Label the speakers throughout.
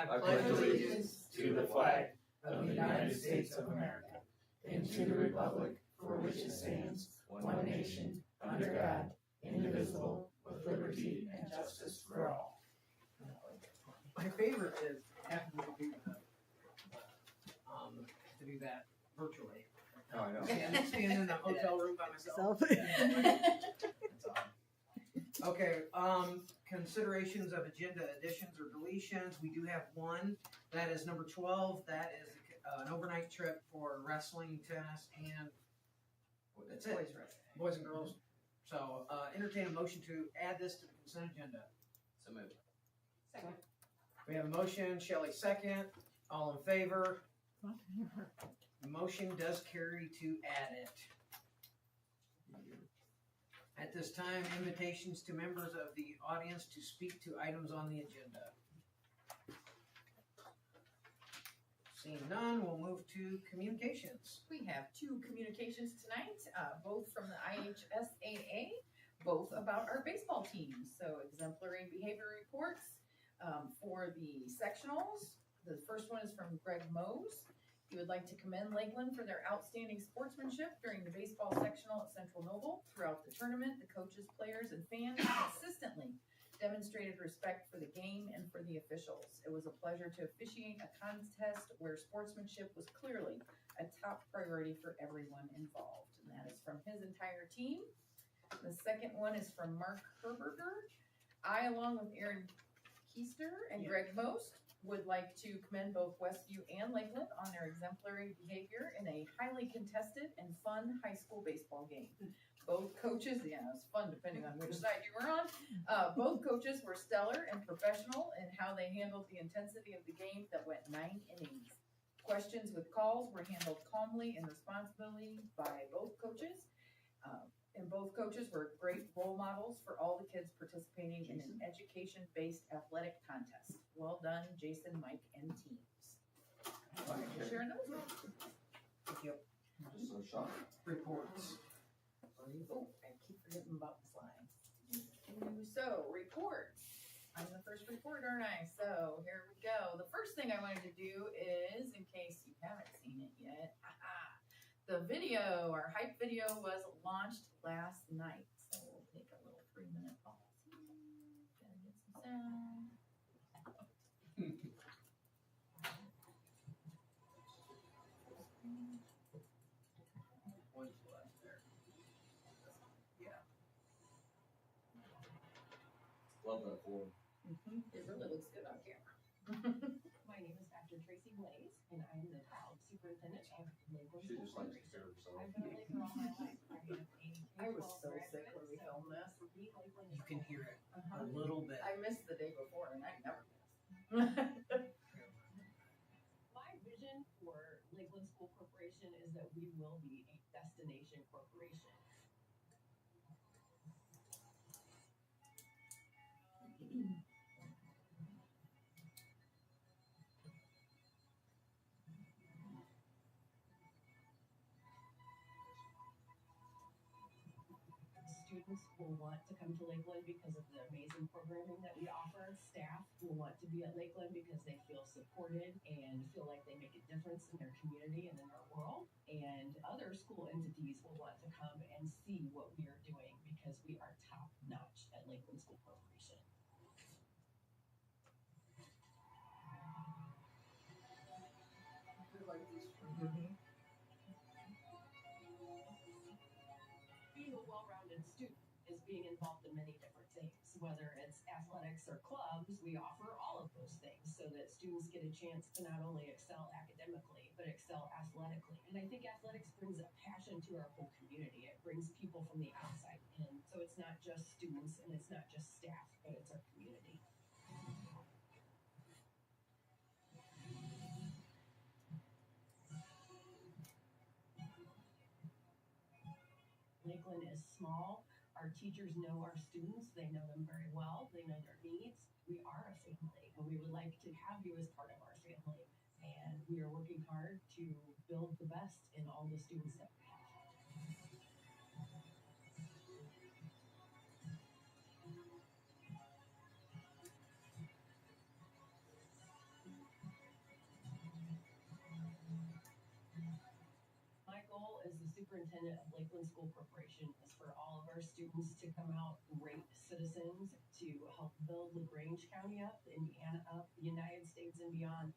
Speaker 1: I pledge allegiance to the flag of the United States of America and to the republic for which it stands, one nation, under God, indivisible, with liberty and justice for all.
Speaker 2: My favorite is having to do that virtually.
Speaker 3: Oh, I know.
Speaker 2: Stand in a hotel room by myself. Okay, considerations of agenda additions or deletions. We do have one. That is number 12. That is an overnight trip for wrestling, tennis, and that's it. Boys and girls. So, entertain a motion to add this to the consent agenda.
Speaker 3: So moved.
Speaker 4: Second.
Speaker 2: We have a motion. Shelley second. All in favor? The motion does carry to add it. At this time, invitations to members of the audience to speak to items on the agenda. Seeing none, we'll move to communications.
Speaker 4: We have two communications tonight, both from the IHSAA, both about our baseball team. So exemplary behavior reports for the sectionals. The first one is from Greg Mose. He would like to commend Lakeland for their outstanding sportsmanship during the baseball sectional at Central Noble. Throughout the tournament, the coaches, players, and fans consistently demonstrated respect for the game and for the officials. It was a pleasure to officiate a contest where sportsmanship was clearly a top priority for everyone involved. And that is from his entire team. The second one is from Mark Herberger. I, along with Aaron Keister and Greg Most, would like to commend both Westview and Lakeland on their exemplary behavior in a highly contested and fun high school baseball game. Both coaches, it was fun depending on which side you were on, both coaches were stellar and professional in how they handled the intensity of the game that went 9 innings. Questions with calls were handled calmly and responsibly by both coaches. And both coaches were great role models for all the kids participating in an education-based athletic contest. Well done, Jason, Mike, and teams. Sharing those.
Speaker 2: Thank you.
Speaker 3: Just so shocked.
Speaker 2: Reports.
Speaker 4: Oh, I keep forgetting about the slides. So, reports. I'm the first report, aren't I? So, here we go. The first thing I wanted to do is, in case you haven't seen it yet, the video, our hype video, was launched last night. So we'll take a little 3-minute pause. Gotta get some sound.
Speaker 2: One's left there. Yeah.
Speaker 3: Love that form.
Speaker 4: It really looks good on camera.
Speaker 5: My name is Dr. Tracy Blaze, and I'm the proud superintendent of Lakeland
Speaker 3: She
Speaker 5: School
Speaker 3: just likes to
Speaker 5: District.
Speaker 3: hear herself.
Speaker 5: I've been a Laker all my life. I have a
Speaker 4: I was so
Speaker 5: K-12
Speaker 4: sick when we
Speaker 5: graduate,
Speaker 4: filmed this.
Speaker 5: so for me, Lakeland
Speaker 2: You
Speaker 5: is
Speaker 2: can
Speaker 5: home.
Speaker 2: hear it a little bit.
Speaker 4: I missed the day before, and I never miss.
Speaker 5: My vision for Lakeland School Corporation is that we will be a destination corporation. Students will want to come to Lakeland because of the amazing programming that we offer. Staff will want to be at Lakeland because they feel supported and feel like they make a difference in their community and in their world. And other school entities will want to come and see what we are doing because we are top notch at Lakeland School Corporation. Being a well-rounded student is being involved in many different things. Whether it's athletics or clubs, we offer all of those things so that students get a chance to not only excel academically, but excel athletically. And I think athletics brings a passion to our whole community. It brings people from the outside in. So it's not just students and it's not just staff, but it's our community. Lakeland is small. Our teachers know our students. They know them very well. They know their needs. We are a family, and we would like to have you as part of our family. And we are working hard to build the best in all the students that we have. superintendent of Lakeland School Corporation is for all of our students to come out and rate citizens to help build LaGrange County up, Indiana up, the United States and beyond.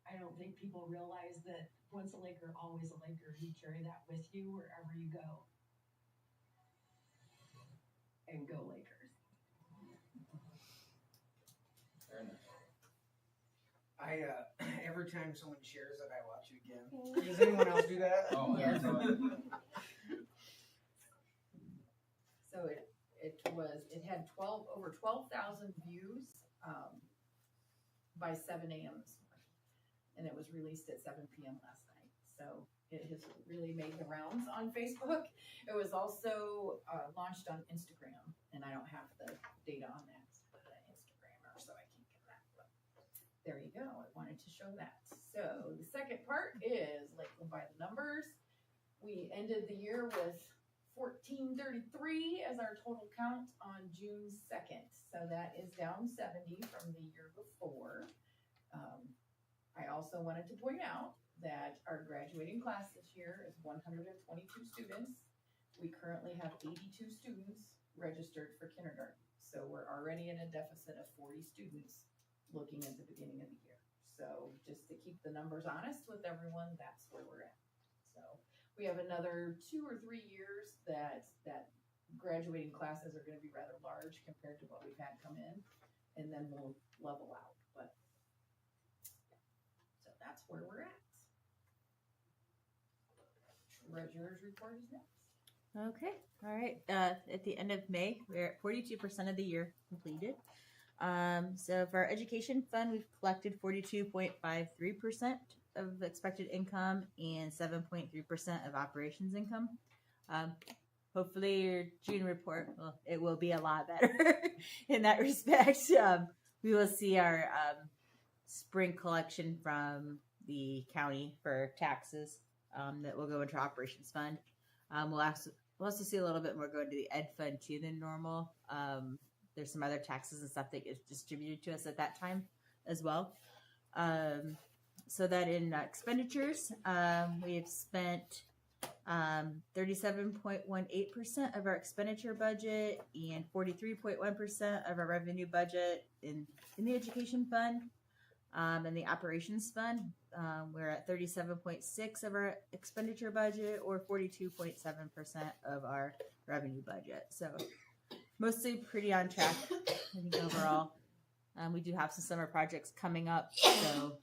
Speaker 5: I don't think people realize that once a Laker, always a Laker. You carry that with you wherever you go. And go Lakers.
Speaker 3: Fair enough.
Speaker 2: Every time someone shares it, I watch it again. Does anyone else do that?
Speaker 3: Oh,
Speaker 4: Yes.
Speaker 3: yeah.
Speaker 4: So it had over 12,000 views by 7 a.m. this morning, and it was released at 7 p.m. last night. So it has really made the rounds on Facebook. It was also launched on Instagram, and I don't have the data on that. I'm not an Instagrammer, so I can't get that. But there you go. I wanted to show that. So the second part is Lakeland by the numbers. We ended the year with 1433 as our total count on June 2nd. So that is down 70 from the year before. I also wanted to point out that our graduating class this year is 122 students. We currently have 82 students registered for kindergarten. So we're already in a deficit of 40 students looking at the beginning of the year. So just to keep the numbers honest with everyone, that's where we're at. So we have another 2 or 3 years that graduating classes are going to be rather large compared to what we've had come in, and then we'll level out. But so that's where we're at. Treasurer's report is next.
Speaker 6: Okay. All right. At the end of May, we're at 42% of the year completed. So for our education fund, we've collected 42.53% of expected income and 7.3% of operations income. Hopefully your June report, well, it will be a lot better in that respect. We will see our spring collection from the county for taxes that will go into our operations fund. We'll also see a little bit more go into the ed fund too than normal. There's some other taxes and stuff that gets distributed to us at that time as well. So that in expenditures, we've spent 37.18% of our expenditure budget and 43.1% of our revenue budget in the education fund. And the operations fund, we're at 37.6% of our expenditure budget or 42.7% of our revenue budget. So mostly pretty on track, I think, overall. We do have some summer projects coming up, so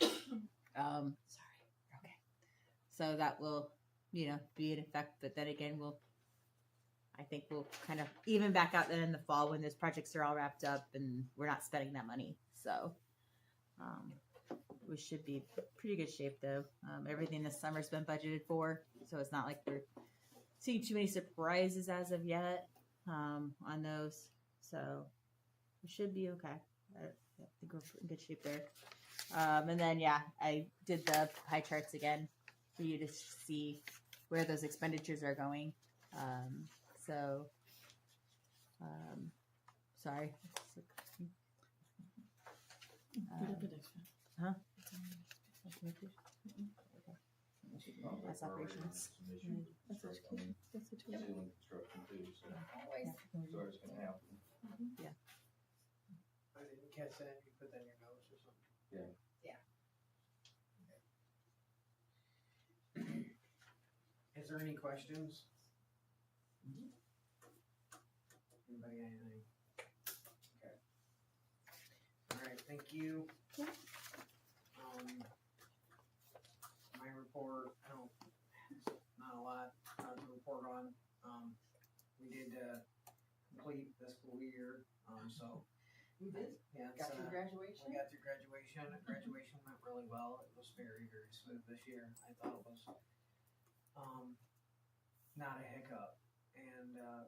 Speaker 6: so that will, be in effect. But then again, I think we'll kind of even back out then in the fall when those projects are all wrapped up and we're not spending that money. So we should be pretty good shape though. Everything this summer's been budgeted for, so it's not like we're seeing too many surprises as of yet on those. So we should be okay. I think we're in good shape there. And then I did the pie charts again for you to see where those expenditures are going. Sorry. Huh? That's operations.
Speaker 3: That's ceiling construction too, so
Speaker 4: Always.
Speaker 3: so it's gonna happen.
Speaker 2: I didn't catch that. You put that in your notes or something.
Speaker 3: Yeah.
Speaker 2: Is there any questions? Anybody got anything? Okay. All right. Thank you. My report. Not a lot to report on. We did complete the school year. So
Speaker 4: We did.
Speaker 2: yeah,
Speaker 4: Got through graduation.
Speaker 2: we got through graduation. Graduation went really well. It was very, very smooth this year. I thought it was not a hiccup. And I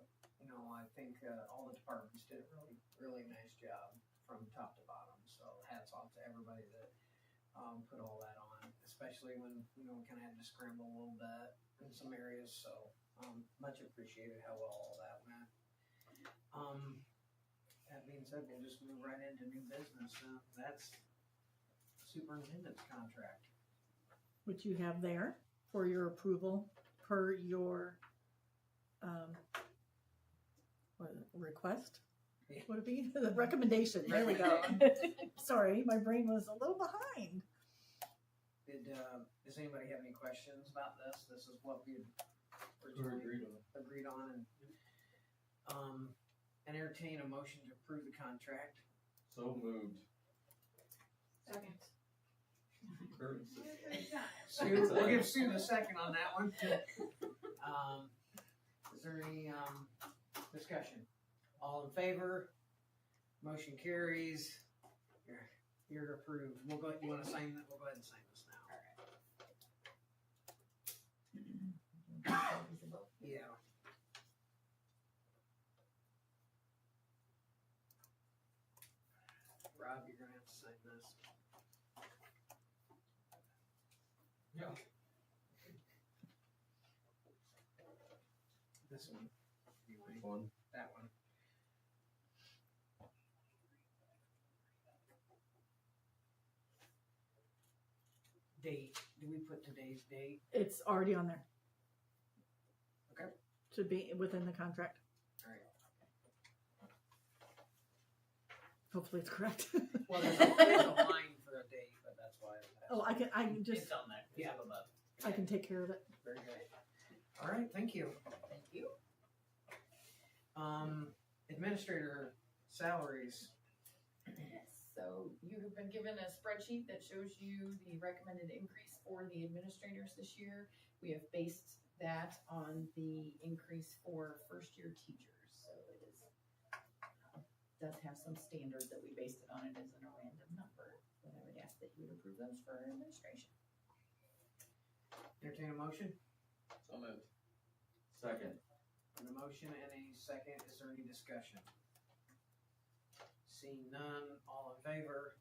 Speaker 2: think all the departments did a really, really nice job from top to bottom. So hats off to everybody that put all that on, especially when we kind of had to scramble a little bit in some areas. So much appreciated how well all that went. That being said, we'll just move right into new business. That's superintendent's contract.
Speaker 1: which you have there for your approval per your request.
Speaker 2: Yeah.
Speaker 1: Would it be the recommendation? There we go. Sorry, my brain was a little behind.
Speaker 2: Does anybody have any questions about this? This is what we
Speaker 3: Or
Speaker 2: originally
Speaker 3: agreed on.
Speaker 2: agreed on, and entertain a motion to approve the contract.
Speaker 3: So moved.
Speaker 4: Second.
Speaker 2: Sue, we'll give Sue the second on that one. Is there any discussion? All in favor? Motion carries. You're approved. We'll go. You want to sign that? We'll go ahead and sign this now. Yeah. Rob, you're gonna have to sign this.
Speaker 3: Yeah.
Speaker 2: This one.
Speaker 3: Which one?
Speaker 2: That one. Date. Do we put today's date?
Speaker 1: It's already on there.
Speaker 2: Okay.
Speaker 1: Should be within the contract.
Speaker 2: All right.
Speaker 1: Hopefully it's correct.
Speaker 2: Well, there's a line for a date, but that's why.
Speaker 1: Oh, I can just,
Speaker 7: It's on there. It's
Speaker 2: Yeah.
Speaker 7: up above.
Speaker 1: I can take care of it.
Speaker 2: Very good. All right, thank you.
Speaker 4: Thank you.
Speaker 2: Administrator salaries.
Speaker 4: Yes, so you have been given a spreadsheet that shows you the recommended increase for the administrators this year. We have based that on the increase for first-year teachers, so it is, does have some standard that we based it on. It isn't a random number, but I would ask that you would approve those for administration.
Speaker 2: Entertain a motion?
Speaker 3: So moved. Second.
Speaker 2: And a motion and a second. Is there any discussion? Seeing none, all in favor?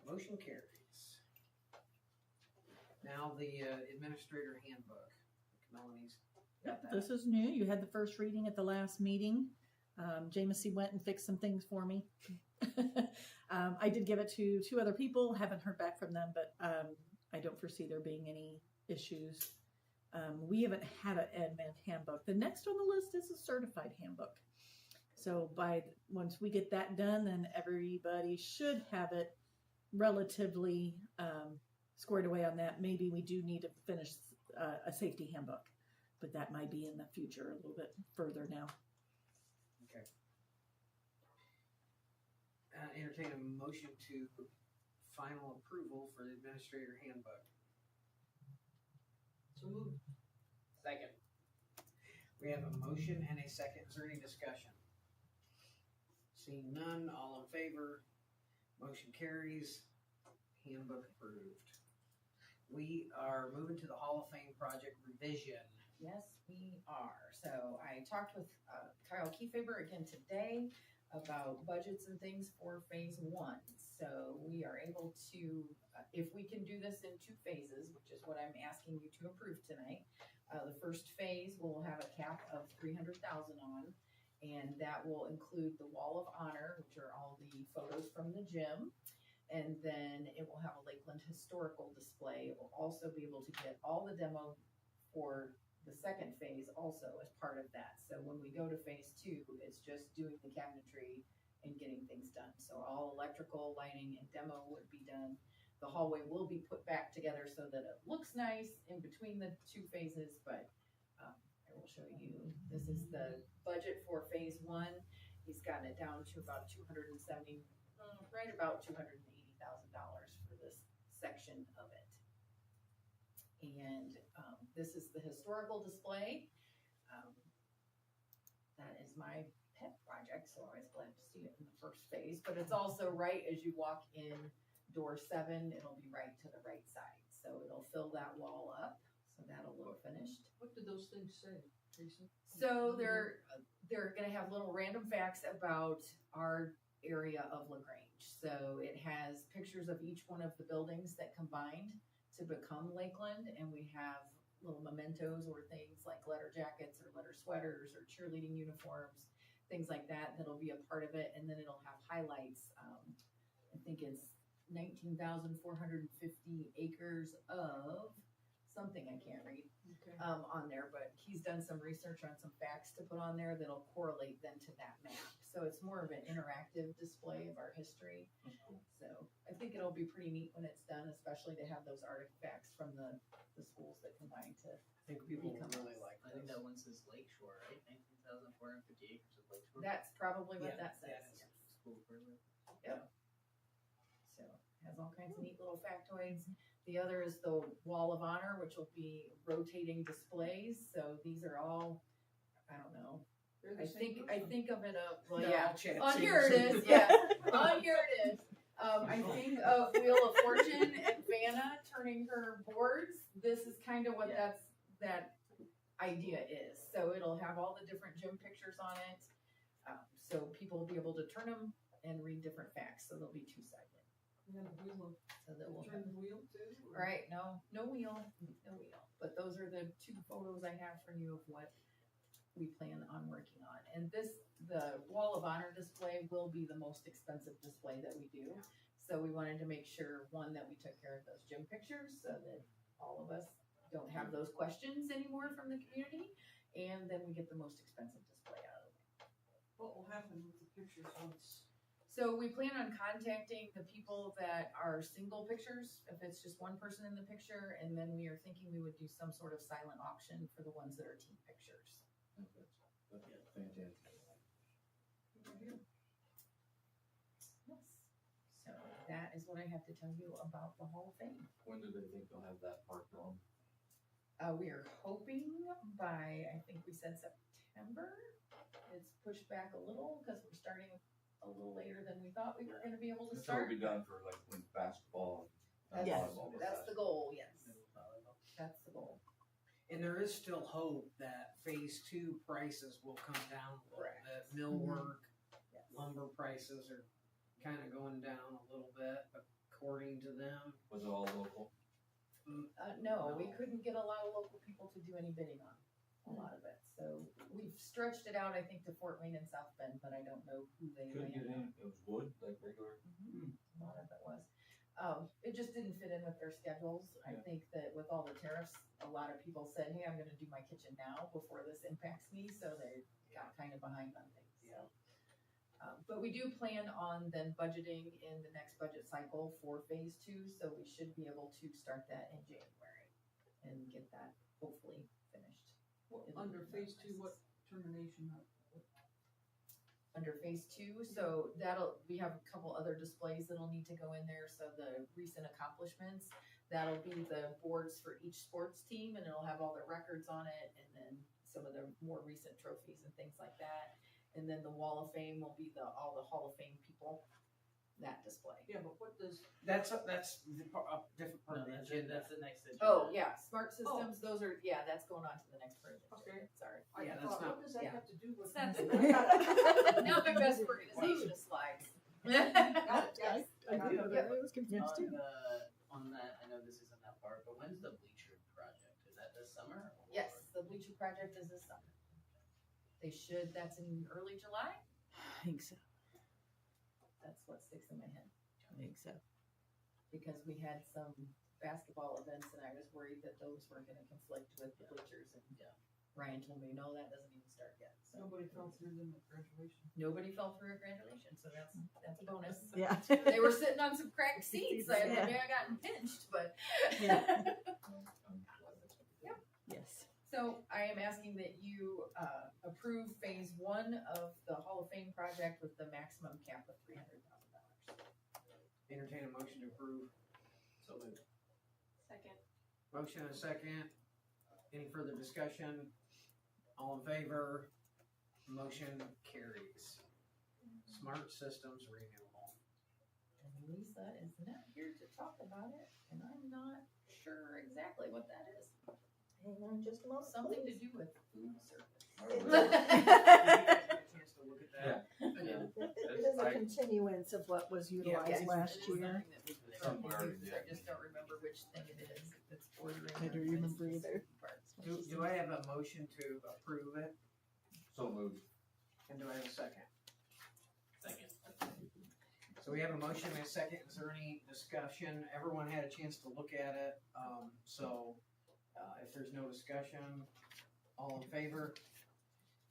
Speaker 2: Motion carries. Now the administrator handbook. Melanie's got that.
Speaker 1: This is new. You had the first reading at the last meeting. Jamesy went and fixed some things for me. I did give it to 2 other people. Haven't heard back from them, but I don't foresee there being any issues. We haven't had an admin handbook. The next on the list is a certified handbook. So once we get that done, then everybody should have it relatively squared away on that. Maybe we do need to finish a safety handbook, but that might be in the future a little bit further now.
Speaker 2: Okay. Entertain a motion to final approval for the administrator handbook.
Speaker 7: So moved. Second.
Speaker 2: We have a motion and a second. Is there any discussion? Seeing none, all in favor, motion carries, handbook approved. We are moving to the Hall of Fame project revision.
Speaker 4: Yes, we are. So I talked with Kyle Kiefaber again today about budgets and things for phase 1. So we are able to, if we can do this in 2 phases, which is what I'm asking you to approve tonight. The first phase will have a cap of $300,000 on, and that will include the Wall of Honor, which are all the photos from the gym. And then it will have a Lakeland historical display. It will also be able to get all the demo for the second phase also as part of that. So when we go to phase 2, it's just doing the cabinetry and getting things done. So all electrical, lighting, and demo would be done. The hallway will be put back together so that it looks nice in between the 2 phases, but I will show you. This is the budget for phase 1. He's gotten it down to about $270, right about $280,000 for this section of it. And this is the historical display. That is my pet project, so I was glad to see it in the first phase. But it's also right as you walk in door 7, it'll be right to the right side. So it'll fill that wall up, so that'll look finished.
Speaker 7: What did those things say, Jason?
Speaker 4: So they're gonna have little random facts about our area of LaGrange. So it has pictures of each one of the buildings that combined to become Lakeland, and we have little mementos or things like letter jackets or letter sweaters or cheerleading uniforms, things like that that'll be a part of it. And then it'll have highlights. I think it's 19,450 acres of something I can't read
Speaker 7: Okay.
Speaker 4: on there, but he's done some research on some facts to put on there that'll correlate then to that map. So it's more of an interactive display of our history. So I think it'll be pretty neat when it's done, especially to have those artifacts from the schools that combine to.
Speaker 2: I think people will
Speaker 4: Become
Speaker 2: really like
Speaker 8: I think
Speaker 2: this.
Speaker 8: that one says Lakeshore, right? 19,450 acres of Lakeshore.
Speaker 4: That's probably what
Speaker 2: Yeah,
Speaker 4: that says.
Speaker 2: yeah,
Speaker 4: Yes.
Speaker 8: School perimeter.
Speaker 4: So has all kinds of neat little factoids. The other is the Wall of Honor, which will be rotating displays. So these are all, I don't know.
Speaker 7: They're the
Speaker 4: I
Speaker 7: same
Speaker 4: think
Speaker 7: person.
Speaker 4: of it of well,
Speaker 2: They're
Speaker 4: yeah.
Speaker 2: all Chad
Speaker 4: On here it
Speaker 2: Sears.
Speaker 4: is, yeah. On here it is. I think of Wheel of Fortune and Vanna turning her boards. This is kind of what
Speaker 8: Yeah.
Speaker 4: that idea is. So it'll have all the different gym pictures on it. So people will be able to turn them and read different facts. So they'll be two-sided.
Speaker 7: And then the wheel of,
Speaker 4: So that will
Speaker 7: turn the wheel too? or-
Speaker 4: Right, no wheel. But those are the two photos I have for you of what we plan on working on. And the Wall of Honor display will be the most expensive display that we do. So we wanted to make sure, one, that we took care of those gym pictures so that all of us don't have those questions anymore from the community. And then we get the most expensive display out of it.
Speaker 7: What will happen with the pictures once?
Speaker 4: So we plan on contacting the people that are single pictures, if it's just one person in the picture, and then we are thinking we would do some sort of silent auction for the ones that are team pictures.
Speaker 3: That's fantastic.
Speaker 4: Yes. So that is what I have to tell you about the Hall of Fame.
Speaker 3: When do they think they'll have that park on?
Speaker 4: We are hoping by, I think we said September. It's pushed back a little because we're starting a little later than we thought we were gonna be able to
Speaker 3: So it'll
Speaker 4: start.
Speaker 3: be done for like when basketball. and
Speaker 6: Yes.
Speaker 3: volleyball goes
Speaker 4: That's
Speaker 3: back.
Speaker 4: the goal, yes. That's the goal.
Speaker 2: And there is still hope that phase 2 prices will come down a little
Speaker 4: Correct.
Speaker 2: bit. Millwork,
Speaker 4: Yes.
Speaker 2: lumber prices are kind of going down a little bit, according to them.
Speaker 3: Was it all local?
Speaker 4: No, we
Speaker 2: No.
Speaker 4: couldn't get a lot of local people to do any bidding on a lot of it. So we've stretched it out, I think, to Fort Wayne and South Bend, but I don't know who they
Speaker 3: Couldn't get
Speaker 4: landed on.
Speaker 3: in, it was wood, like regular.
Speaker 4: A lot of it was. It just didn't fit in with their schedules. I
Speaker 3: Yeah.
Speaker 4: think that with all the tariffs, a lot of people said, hey, I'm gonna do my kitchen now before this impacts me, so they got kind of behind on things, so. But we do plan on then budgeting in the next budget cycle for phase 2, so we should be able to start that in January and get that hopefully finished.
Speaker 7: What,
Speaker 4: It'll
Speaker 7: under
Speaker 4: be
Speaker 7: phase
Speaker 4: nice.
Speaker 7: 2, what termination of?
Speaker 4: Under phase 2, so we have a couple other displays that'll need to go in there, so the recent accomplishments, that'll be the boards for each sports team, and it'll have all their records on it, and then some of the more recent trophies and things like that. And then the Wall of Fame will be all the Hall of Fame people, that display.
Speaker 7: Yeah, but what does,
Speaker 2: That's a different part
Speaker 8: No,
Speaker 2: of the
Speaker 8: that's
Speaker 2: agenda.
Speaker 8: that's the next agenda.
Speaker 4: Oh, yeah, smart systems, those are, that's going on to the next part of the agenda.
Speaker 7: Okay.
Speaker 4: Sorry.
Speaker 7: I
Speaker 2: Yeah, that's
Speaker 7: thought,
Speaker 2: not-
Speaker 7: what does that
Speaker 4: yeah.
Speaker 7: have to do with?
Speaker 4: That's Now my best organization slides.
Speaker 7: Yes.
Speaker 6: I do.
Speaker 4: Yep.
Speaker 6: I was confused
Speaker 8: On
Speaker 6: too.
Speaker 8: on that, I know this isn't that part, but when's the bleacher project? Is that this summer? Or?
Speaker 4: Yes, the bleacher project is this summer. That's in early July.
Speaker 6: I think so.
Speaker 4: That's what sticks in my head.
Speaker 6: I think so.
Speaker 4: Because we had some basketball events and I was worried that those were gonna conflict with the bleachers and
Speaker 8: Yeah.
Speaker 4: Ryan told me, no, that doesn't even start yet. So
Speaker 7: Nobody fell through them at graduation.
Speaker 4: nobody fell through at graduation, so that's a bonus.
Speaker 6: Yeah.
Speaker 4: They were sitting on some cracked seats. I
Speaker 6: Yeah.
Speaker 4: may have gotten pinched, but.
Speaker 6: Yeah.
Speaker 3: I'm glad that's what they did.
Speaker 6: Yes.
Speaker 4: So I am asking that you approve phase 1 of the Hall of Fame project with the maximum cap of $300,000.
Speaker 2: Entertain a motion to approve.
Speaker 8: So moved.
Speaker 5: Second.
Speaker 2: Motion and a second. Any further discussion? All in favor? Motion carries. Smart systems renewal.
Speaker 4: And Lisa is not here to talk about it, and I'm not sure exactly what that is.
Speaker 6: Hang on just a moment.
Speaker 4: Something to do with food service.
Speaker 2: Did you guys get a chance to look at that?
Speaker 6: It is a continuance of what was utilized
Speaker 4: Yes,
Speaker 6: last
Speaker 4: it is
Speaker 6: year.
Speaker 4: something that we
Speaker 3: Something
Speaker 4: currently
Speaker 3: already
Speaker 4: use.
Speaker 3: did.
Speaker 4: I just don't remember which thing it is. If it's ordering.
Speaker 6: I don't
Speaker 4: or if it's
Speaker 6: remember
Speaker 4: the
Speaker 6: either.
Speaker 4: certain parts.
Speaker 2: Do I have a motion to approve it?
Speaker 3: So moved.
Speaker 2: And do I have a second?
Speaker 8: Second.
Speaker 2: So we have a motion and a second. Is there any discussion? Everyone had a chance to look at it. If there's no discussion, all in favor?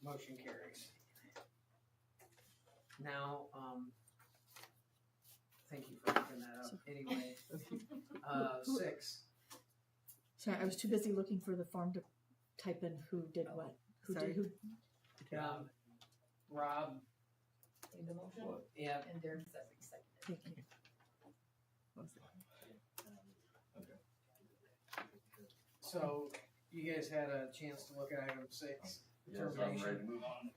Speaker 2: Motion carries. Now, thank you for looking that up. Anyway, 6.
Speaker 1: Sorry, I was too busy looking for the form to type in who did what. Who
Speaker 6: Sorry.
Speaker 1: did who?
Speaker 2: Rob,
Speaker 4: Made the motion,
Speaker 3: What?
Speaker 2: yeah,
Speaker 4: and Darren seconded.
Speaker 1: Thank you.
Speaker 2: so you guys had a chance to look at item 6.
Speaker 3: Yes, I'm ready to move on.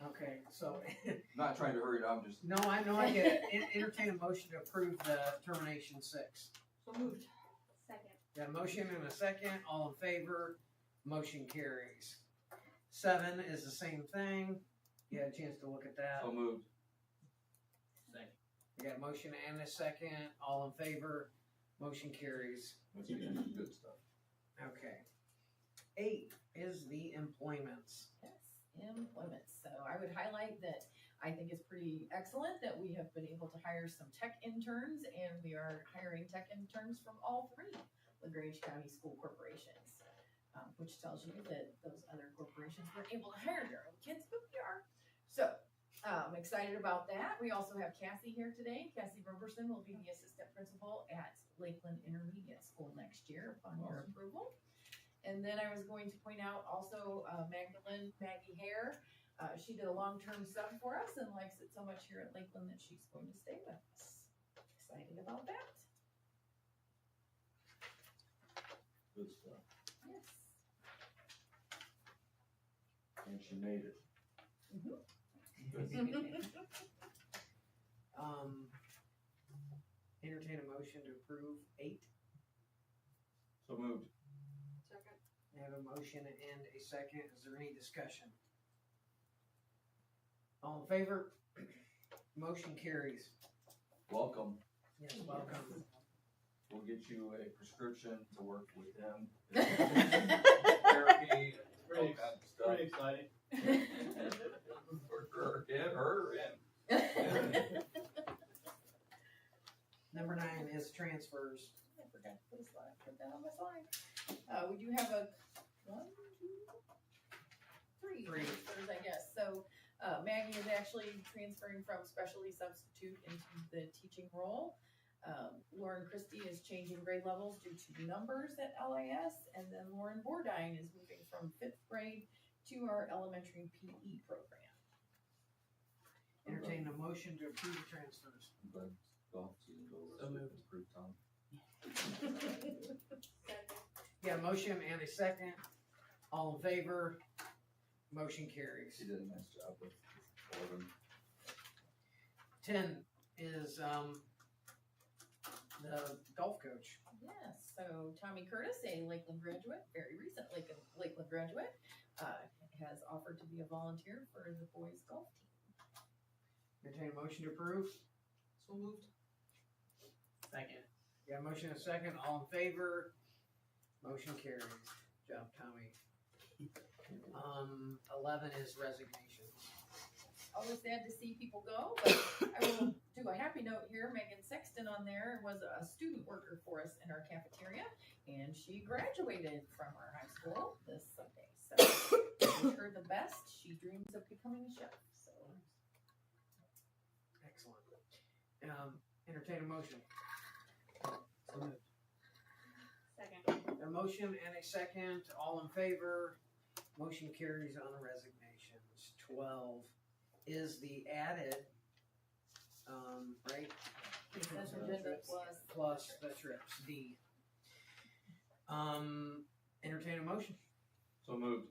Speaker 2: Okay, so,
Speaker 3: Not trying to hurry it, I'm just,
Speaker 2: no, I know, I get it. Entertain a motion to approve the termination 6.
Speaker 7: So moved.
Speaker 5: Second.
Speaker 2: Got a motion and a second, all in favor, motion carries. 7 is the same thing, you had a chance to look at that.
Speaker 3: so moved.
Speaker 2: You got a motion and a second, all in favor, motion carries.
Speaker 3: That's good stuff.
Speaker 2: Okay. 8 is the employments.
Speaker 4: Yes, employment. So I would highlight that I think it's pretty excellent that we have been able to hire some tech interns, and we are hiring tech interns from all 3 LaGrange County school corporations, which tells you that those other corporations were able to hire their own kids, but we are. So I'm excited about that. We also have Cassie here today. Cassie Roberson will be the assistant principal at Lakeland Intermediate School next year upon your approval. And then I was going to point out also Maggie Hare. She did a long-term sub for us and likes it so much here at Lakeland that she's going to stay with us. Excited about that.
Speaker 3: Good stuff.
Speaker 4: Yes.
Speaker 3: And she made it.
Speaker 4: Mhm.
Speaker 3: Good.
Speaker 2: Entertain a motion to approve 8.
Speaker 3: So moved.
Speaker 7: Second.
Speaker 2: I have a motion and a second. Is there any discussion? All in favor? Motion carries.
Speaker 3: Welcome.
Speaker 2: Yes, welcome.
Speaker 3: We'll get you a prescription to work with them. Therapy, all kinds of stuff.
Speaker 9: Pretty exciting.
Speaker 3: For her and
Speaker 2: Number 9 is transfers.
Speaker 4: I forgot to put that on my slide. We do have a 1, 2, 3
Speaker 2: Three.
Speaker 4: transfers, I guess. So Maggie is actually transferring from specialty substitute into the teaching role. Lauren Christie is changing grade levels due to numbers at LIS, and then Lauren Bordine is moving from 5th grade to our elementary PE program.
Speaker 2: Entertain a motion to approve the transfers.
Speaker 3: but golf season over.
Speaker 2: So moved.
Speaker 3: Improve Tom.
Speaker 2: Got a motion and a second. All in favor? Motion carries.
Speaker 3: She did a nice job with all of them.
Speaker 2: 10 is the golf coach.
Speaker 4: Yes, so Tommy Curtis, a Lakeland graduate, very recent Lakeland graduate, has offered to be a volunteer for the boys golf team.
Speaker 2: Entertain a motion to approve.
Speaker 7: So moved.
Speaker 1: Second.
Speaker 2: Got a motion and a second. All in favor? Motion carries. Good job, Tommy. 11 is resignations.
Speaker 4: Always sad to see people go, but I will do a happy note here. Megan Sexton on there was a student worker for us in our cafeteria, and she graduated from our high school this Sunday. So wish her the best. She dreams of becoming a chef. So
Speaker 2: Excellent. Entertain a motion. So moved.
Speaker 5: Second.
Speaker 2: A motion and a second. All in favor? Motion carries on resignations. 12 is the added, right?
Speaker 4: consent agenda plus.
Speaker 2: Plus the trips, D. Entertain a motion.
Speaker 3: So moved.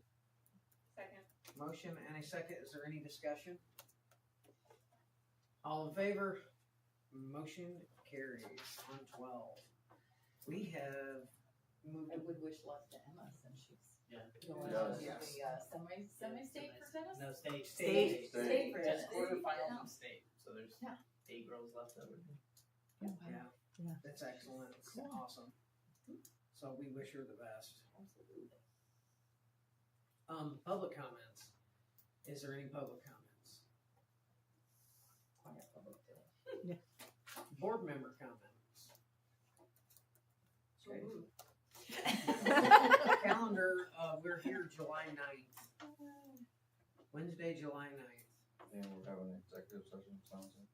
Speaker 5: Second.
Speaker 2: Motion and a second. Is there any discussion? All in favor? Motion carries on 12. We have moved.
Speaker 4: I would wish luck to Emma since she's
Speaker 1: Yeah.
Speaker 4: going
Speaker 3: Yes.
Speaker 4: to the semi-state for tennis.
Speaker 1: No, state.
Speaker 6: State.
Speaker 4: State for
Speaker 1: Just
Speaker 4: tennis.
Speaker 1: quarterfinals
Speaker 4: Yeah.
Speaker 1: and state. So there's
Speaker 4: Yeah.
Speaker 1: 8 girls left over.
Speaker 2: Yeah,
Speaker 6: Yeah.
Speaker 2: that's excellent. It's awesome. So we wish her the best.
Speaker 4: Absolutely.
Speaker 2: Public comments. Is there any public comments?
Speaker 4: Quiet public today.
Speaker 2: Board member comments.
Speaker 7: So moved.
Speaker 2: Calendar, we're here July 9th. Wednesday, July 9th.
Speaker 3: And we're having an executive session, sounds like.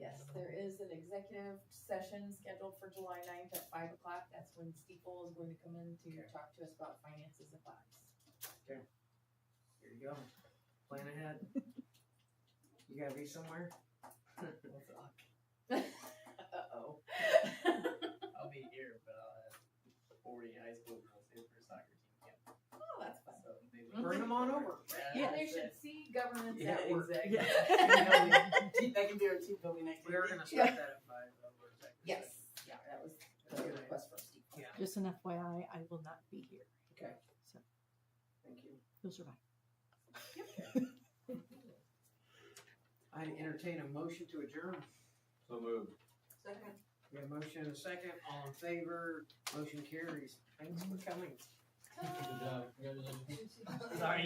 Speaker 4: Yes, there is an executive session scheduled for July 9th at 5 o'clock. That's when Steeple is going to come in to talk to us about finances at 5.
Speaker 2: Here you go. Plan ahead. You gotta be somewhere?
Speaker 4: Uh-oh.
Speaker 8: I'll be here, but I'll have 40 high school girls here for a soccer team camp.
Speaker 4: Oh, that's fun.
Speaker 8: So maybe.
Speaker 2: Bring them on over.
Speaker 4: Yeah, they should see governance
Speaker 8: Yeah,
Speaker 4: at work.
Speaker 8: exactly.
Speaker 6: Yeah.
Speaker 8: That can be our team building activity.
Speaker 2: We are gonna start that at 5.
Speaker 4: Yes, yeah, that was the request from Steve.
Speaker 2: Yeah,
Speaker 1: Just an FYI, I will not be here.
Speaker 2: okay.
Speaker 1: So.
Speaker 2: Thank you.
Speaker 1: You'll survive.
Speaker 2: I entertain a motion to adjourn.
Speaker 3: So moved.
Speaker 7: Second.
Speaker 2: We have a motion and a second. All in favor, motion carries. Thanks for coming.
Speaker 8: Good job. Congratulations. Sorry,